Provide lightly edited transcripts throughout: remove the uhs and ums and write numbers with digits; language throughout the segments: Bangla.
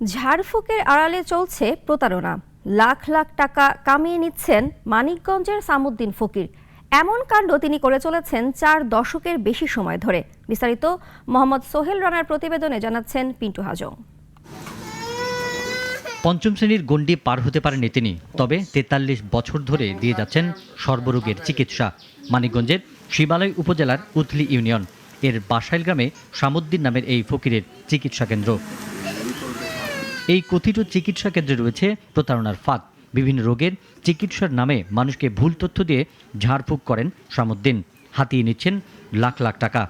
ঝাড়ফুঁকের আড়ালে চলছে প্রতারণা। লাখ লাখ টাকা কামিয়ে নিচ্ছেন মানিকগঞ্জের সামুদ্দিন ফকির। এমন কাণ্ড তিনি করে চলেছেন 4 দশকের বেশি সময় ধরে। বিস্তারিত মোহাম্মদ সোহেল রানার প্রতিবেদনে জানাচ্ছেন পিন্টু হাজং। পঞ্চম শ্রেণীর গণ্ডি পার হতে পারেননি তিনি, তবে 43 বছর ধরে দিয়ে যাচ্ছেন সর্বরোগের চিকিৎসা। মানিকগঞ্জের শিবালয় উপজেলার উথলি ইউনিয়ন এর বাসাইল গ্রামে সামুদ্দিন নামের এই ফকিরের চিকিৎসা কেন্দ্র। এই কথিত চিকিৎসা কেন্দ্রে রয়েছে প্রতারণার ফাঁদ। বিভিন্ন রোগের চিকিৎসার নামে মানুষকে ভুল তথ্য দিয়ে ঝাড়ফুঁক করেন সামুদ্দিন। হাতিয়ে নিচ্ছেন লাখ লাখ টাকা।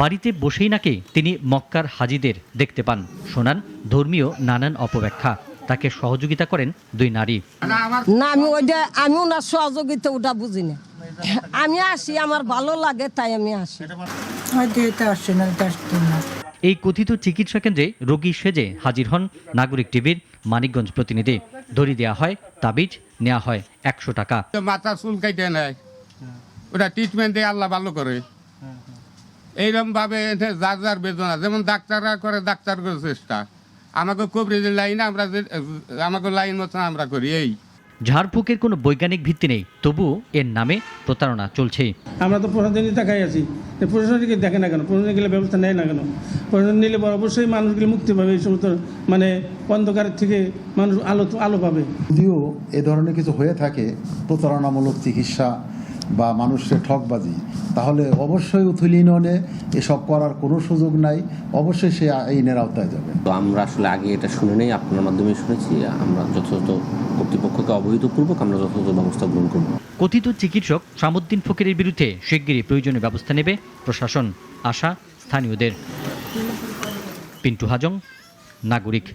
বাড়িতে বসেই নাকি তিনি মক্কার হাজিদের দেখতে পান, শোনান ধর্মীয় নানান অপব্যাখ্যা। তাকে সহযোগিতা করেন 2 নারী। না, আমি ওনার সহযোগিতা ওটা বুঝি না। আমি আসি, আমার ভালো লাগে তাই আমি আসি। এই কথিত চিকিৎসা কেন্দ্রে রোগী সেজে হাজির হন নাগরিক টিভির মানিকগঞ্জ প্রতিনিধি। ধরিয়ে দেওয়া হয় তাবিজ, নেওয়া হয় 100 টাকা। মাথা চুল কাইতে নেয়, ওটা ট্রিটমেন্ট দিয়ে আল্লাহ ভালো করে। এইরকম ভাবে যার যার বেদনা, যেমন ডাক্তাররা করে, ডাক্তার করে চেষ্টা। আমাকে কবরেজের লাইন, আমাকে লাইন মতন আমরা করি। এই ঝাড়ফুঁকের কোনো বৈজ্ঞানিক ভিত্তি নেই, তবুও এর নামে প্রতারণা চলছে। আমরা তো প্রশাসনিক তাকাই আছি, প্রশাসনিক দেখে না কেন, প্রশাসনিক ব্যবস্থা নেয় না কেন? প্রশাসন নিলে অবশ্যই মানুষগুলো মুক্তি পাবে, এই সমস্ত অন্ধকারের থেকে মানুষ আলো পাবে। যদিও এ ধরনের কিছু হয়ে থাকে, প্রতারণামূলক চিকিৎসা বা মানুষের ঠকবাজি, তাহলে অবশ্যই উথলি ইউনিয়নে এসব করার কোনো সুযোগ নাই। অবশ্যই সে আইনের আওতায় যাবে। তো আমরা আসলে আগে এটা শুনে নেই, আপনার মাধ্যমে শুনেছি। আমরা যথাযথ কর্তৃপক্ষকে অবহিতপূর্বক আমরা যথাযথ ব্যবস্থা গ্রহণ করব। কথিত চিকিৎসক সামুদ্দিন ফকিরের বিরুদ্ধে শিগগিরই প্রয়োজনীয় ব্যবস্থা নেবে প্রশাসন, আশা স্থানীয়দের। পিন্টু হাজং, নাগরিক।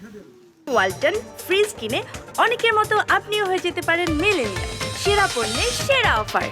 ওয়ালটন ফ্রিজ কিনে অনেকের মতো আপনিও হয়ে যেতে পারেন মেলেনিয়া। সেরা পণ্যের সেরা অফার।